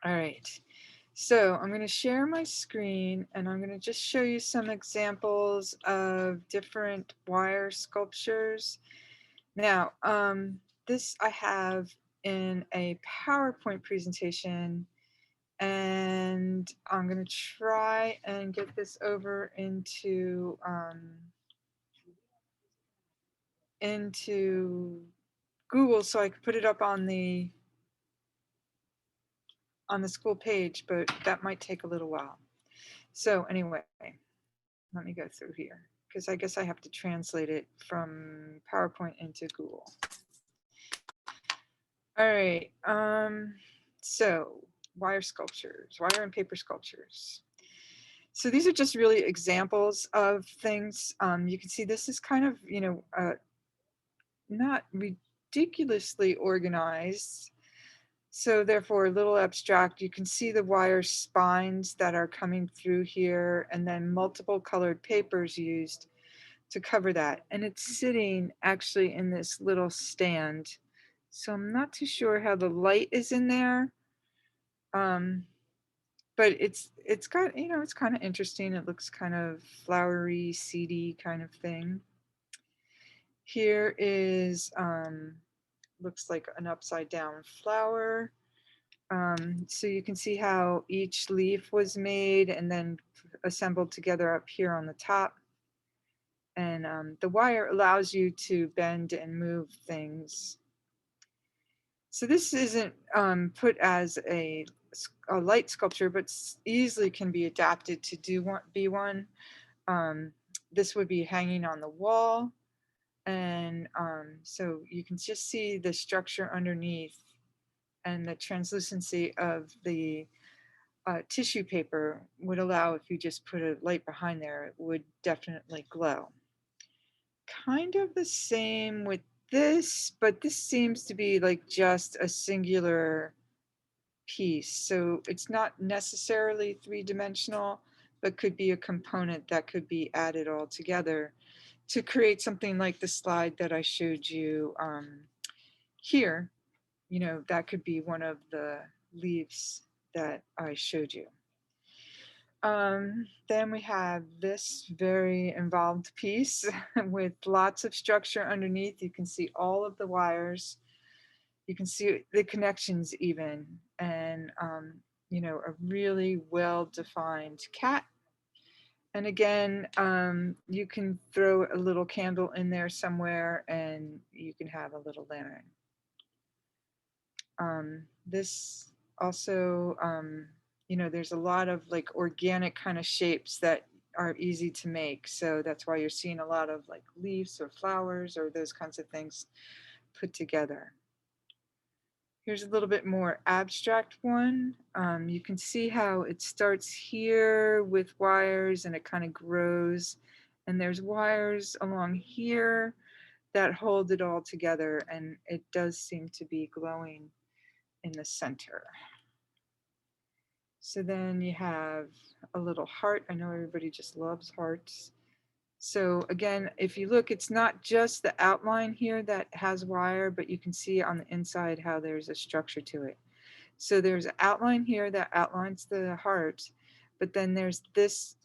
All right. So I'm going to share my screen and I'm going to just show you some examples of different wire sculptures. Now, this I have in a PowerPoint presentation, and I'm going to try and get this over into Google so I can put it up on the school page, but that might take a little while. So anyway, let me go through here because I guess I have to translate it from PowerPoint into Google. All right. So wire sculptures, wire and paper sculptures. So these are just really examples of things. You can see this is kind of, not ridiculously organized. So therefore a little abstract. You can see the wire spines that are coming through here and then multiple colored papers used to cover that. And it's sitting actually in this little stand. So I'm not too sure how the light is in there. But it's got, it's kind of interesting. It looks kind of flowery, seedy kind of thing. Here is, looks like an upside down flower. So you can see how each leaf was made and then assembled together up here on the top. And the wire allows you to bend and move things. So this isn't put as a light sculpture, but easily can be adapted to be one. This would be hanging on the wall. And so you can just see the structure underneath and the translucency of the tissue paper would allow, if you just put a light behind there, it would definitely glow. Kind of the same with this, but this seems to be like just a singular piece. So it's not necessarily three-dimensional, but could be a component that could be added all together to create something like the slide that I showed you here. That could be one of the leaves that I showed you. Then we have this very involved piece with lots of structure underneath. You can see all of the wires. You can see the connections even, and a really well-defined cat. And again, you can throw a little candle in there somewhere and you can have a little lantern. This also, there's a lot of like organic kind of shapes that are easy to make. So that's why you're seeing a lot of like leaves or flowers or those kinds of things put together. Here's a little bit more abstract one. You can see how it starts here with wires and it kind of grows. And there's wires along here that hold it all together. And it does seem to be glowing in the center. So then you have a little heart. I know everybody just loves hearts. So again, if you look, it's not just the outline here that has wire, but you can see on the inside how there's a structure to it. So there's an outline here that outlines the heart, but then there's this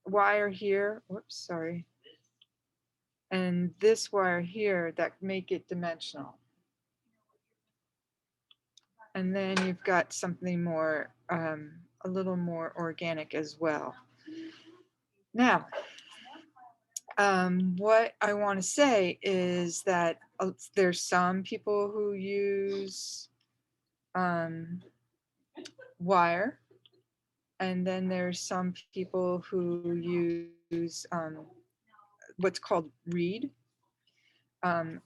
wire here, whoops, sorry, and this wire here that make it dimensional. And then you've got something more, a little more organic as well. Now, what I want to say is that there's some people who use wire, and then there's some people who use what's called reed. Um,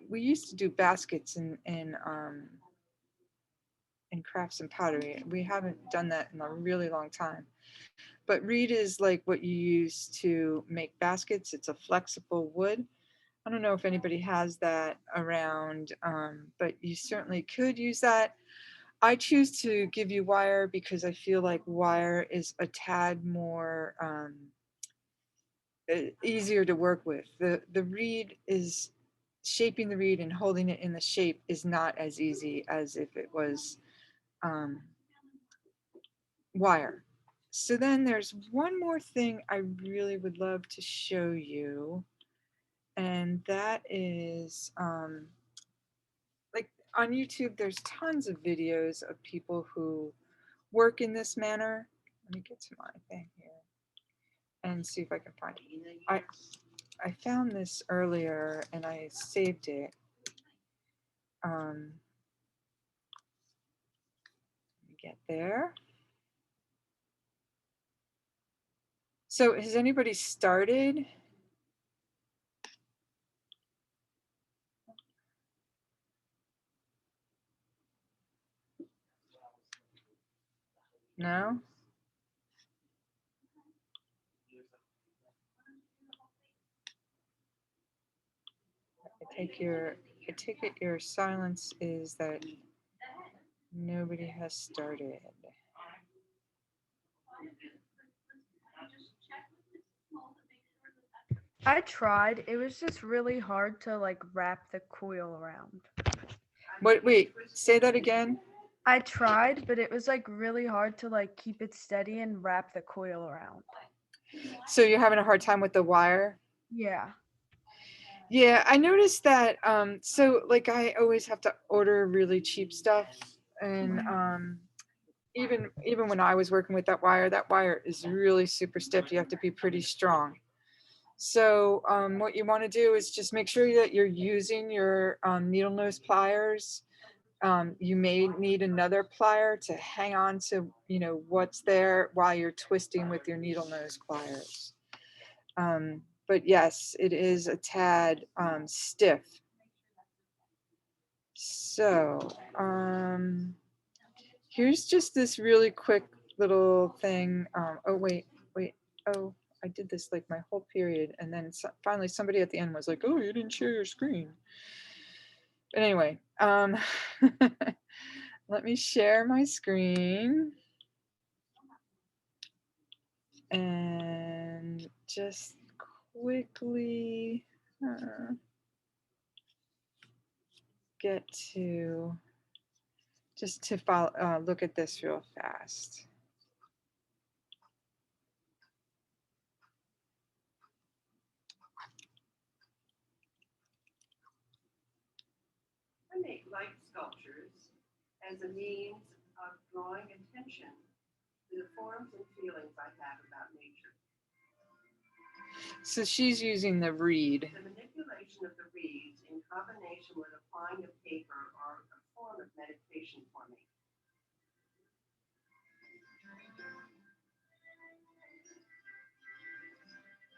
we used to do baskets in crafts and pottery. We haven't done that in a really long time. But reed is like what you use to make baskets. It's a flexible wood. I don't know if anybody has that around, but you certainly could use that. I choose to give you wire because I feel like wire is a tad more easier to work with. The reed is shaping the reed and holding it in the shape is not as easy as if it was wire. So then there's one more thing I really would love to show you, and that is like on YouTube, there's tons of videos of people who work in this manner. Let me get to my thing here and see if I can find it. I found this earlier and I saved it. Let me get there. So has anybody started? No? I take it your silence is that nobody has started. I tried. It was just really hard to like wrap the coil around. Wait, say that again. I tried, but it was like really hard to like keep it steady and wrap the coil around. So you're having a hard time with the wire? Yeah. Yeah, I noticed that. So like I always have to order really cheap stuff, and even when I was working with that wire is really super stiff. You have to be pretty strong. So what you want to do is just make sure that you're using your needle nose pliers. You may need another plier to hang on to, what's there while you're twisting with your needle nose pliers. But yes, it is a tad stiff. So here's just this really quick little thing. Oh, wait. Oh, I did this like my whole period. And then finally somebody at the end was like, oh, you didn't share your screen. But anyway, let me share my screen and just quickly get to just to follow, look at this real fast. I make light sculptures as a means of drawing attention to the forms and feelings I have about nature. So she's using the reed. The manipulation of the reeds in combination with applying the paper are a form of meditation for me.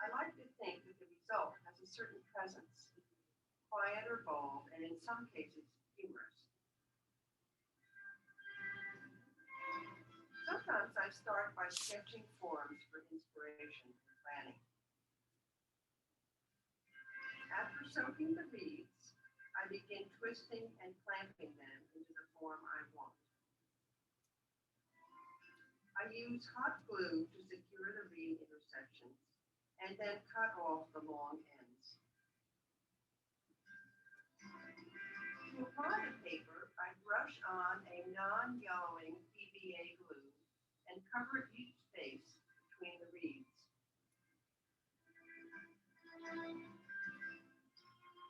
I like to think that the result has a certain presence, quiet or bold, and in some cases, humorous. Sometimes I start by sketching forms for inspiration and planning. After soaking the reeds, I begin twisting and clamping them into the form I want. I use hot glue to secure the reed intersections and then cut off the long ends. To apply the paper, I brush on a non-yellowing PVA glue and cover each space between the reeds.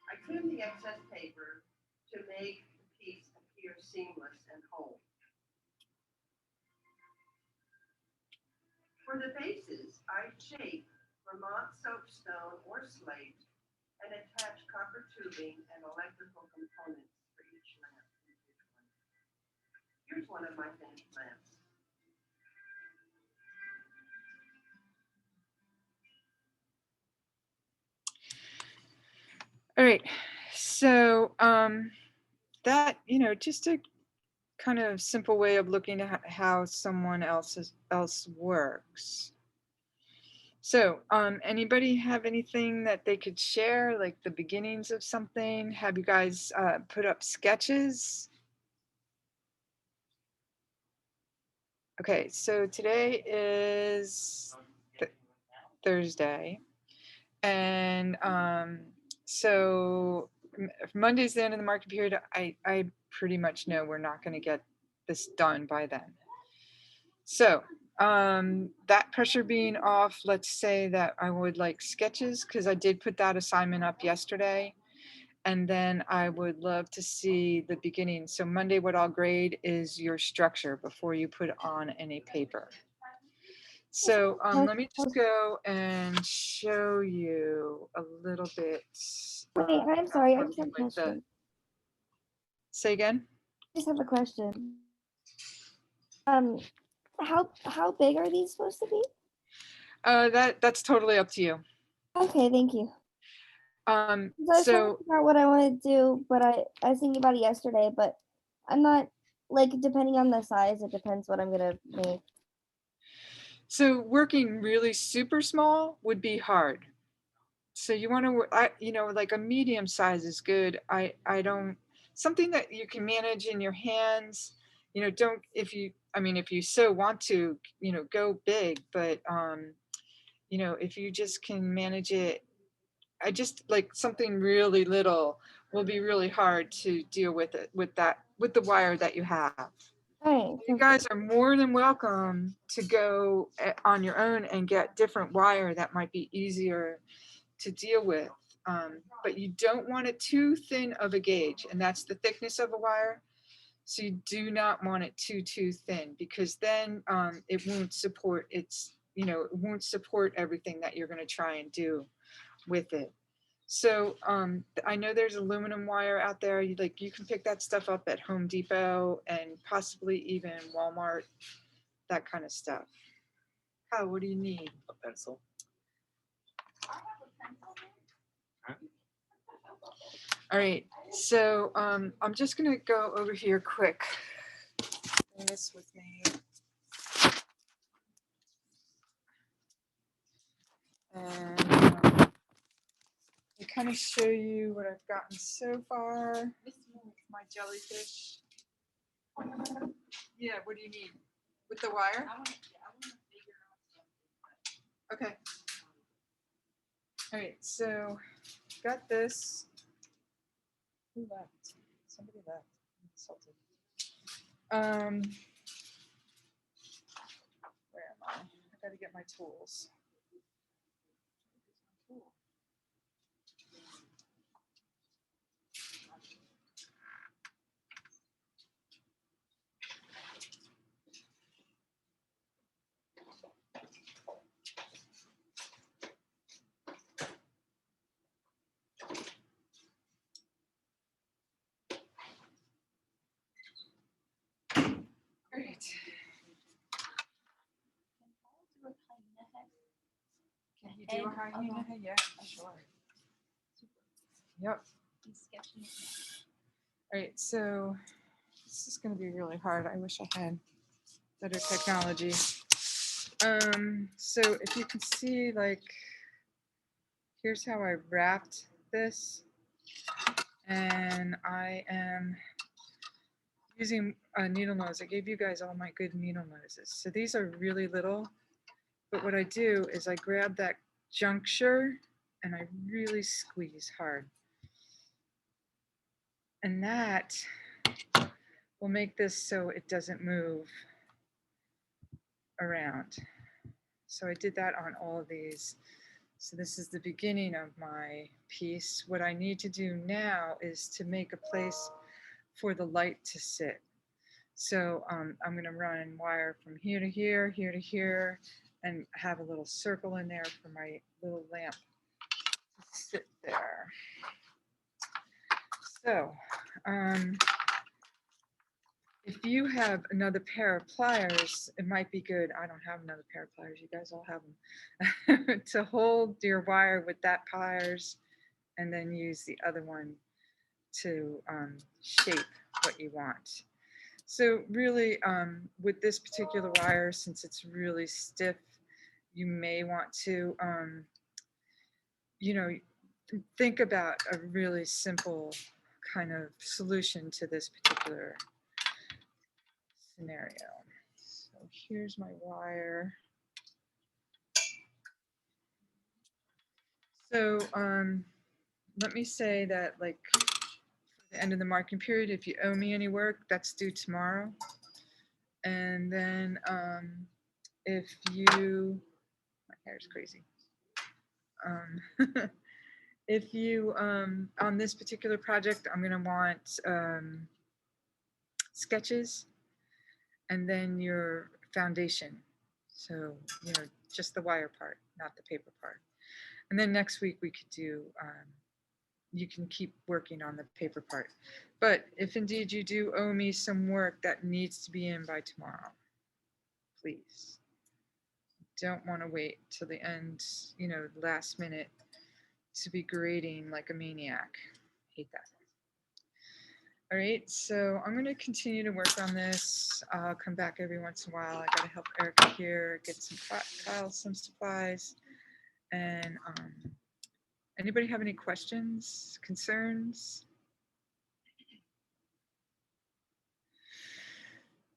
I trim the excess paper to make the piece appear seamless and whole. For the bases, I shape Vermont soapstone or slate and attach copper tubing and electrical components for each lamp. Here's one of my finished lamps. All right. So that, just a kind of simple way of looking at how someone else works. So, anybody have anything that they could share, like the beginnings of something? Have you guys put up sketches? Okay, so today is Thursday, and so if Monday's the end of the market period. I pretty much know we're not going to get this done by then. So that pressure being off, let's say that I would like sketches, because I did put that assignment up yesterday. And then I would love to see the beginning. So Monday, what I'll grade is your structure before you put on any paper. So let me just go and show you a little bit. Wait, I'm sorry, I just have a like question. Say again? I just have a question. How big are these supposed to be? That's totally up to you. Okay, thank you. I was trying to So figure out what I want to do, but I was thinking about it yesterday, but I'm not, like, depending on the size, it depends what I'm gonna make. so working really super small would be hard. So you want to, you know, like a medium size is good. I don't, something that you can manage in your hands, you know, don't, if you, I mean, if you so want to, you know, go big, but, you know, if you just can manage it, I just like something really little will be really hard to deal with it, with that, with the wire that you have. Alright, You guys are more than welcome to go on your own and get different wire that might be easier to deal with. But you don't want it too thin of a gauge, and that's the thickness of a wire. So you do not want it too thin, because then it won't support its, you know, it won't support everything that you're going to try and do with it. So I know there's aluminum wire out there. You can pick that stuff up at Home Depot and possibly even Walmart, that kind of stuff. How, what do you need? A pencil. All right, so I'm just gonna go over here quick. Bring this with me. And I kind of show you what I've gotten so far. My jellyfish. Yeah, what do you need? With the wire? Okay. All right, so got this. Who left? Somebody left. I'm insulted. Where am I? I gotta get my tools. Great. Can you do a hyena head? Yeah, sure. Yep. All right, so this is going to be really hard. I wish I had better technology. So if you can see, like, here's how I wrapped this, and I am using a needle nose. I gave you guys all my good needle noses. So these are really little, but what I do is I grab that juncture and I really squeeze hard. And that will make this so it doesn't move around. So I did that on all of these. So this is the beginning of my piece. What I need to do now is to make a place for the light to sit. So I'm going to run wire from here to here, here to here, and have a little circle in there for my little lamp to sit there. So if you have another pair of pliers, it might be good. I don't have another pair of pliers. You guys all have them. To hold your wire with that pliers and then use the other one to shape what you want. So really, with this particular wire, since it's really stiff, you may want to, you know, think about a really simple kind of solution to this particular scenario. So here's my wire. So let me say that, like, for the end of the marking period, if you owe me any work, that's due tomorrow. And then if you, my hair is crazy. If you, on this particular project, I'm gonna want sketches and then your foundation. So, just the wire part, not the paper part. And then next week we could do, you can keep working on the paper part. But if indeed you do owe me some work that needs to be in by tomorrow, please. Don't want to wait till the end, last minute to be grading like a maniac. Hate that. All right, so I'm going to continue to work on this. I'll come back every once in a while. I got to help Erica here, get Kyle some supplies. And anybody have any questions, concerns?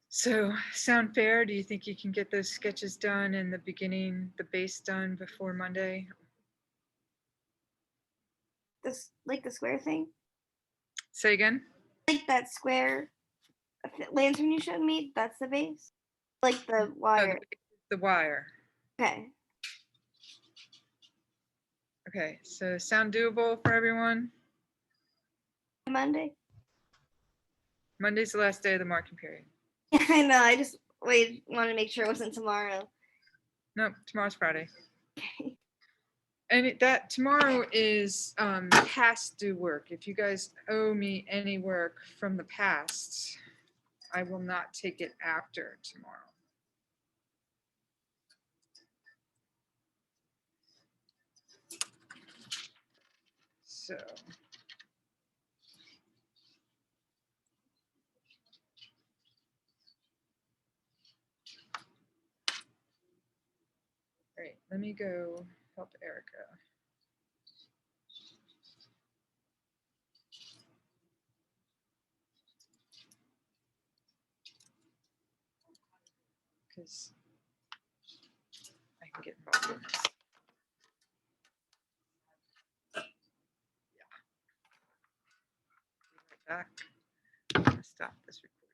So, sound fair? Do you think you can get those sketches done in the beginning, the base done before Monday? This like the square thing, Say again? like that square lantern you showed me. That's the base, like the No, wire. the wire. Okay. Okay, so sound doable for everyone? Monday. Monday's the last day of the marking period. Yeah, I know. I just wanted to make sure it wasn't tomorrow. Nope, tomorrow's Friday. And that tomorrow is past due work. If you guys owe me any work from the past, I will not take it after tomorrow. So. All right, let me go help Erica. Because I can get involved in this. Yeah. Be right back. I'm gonna stop this recording.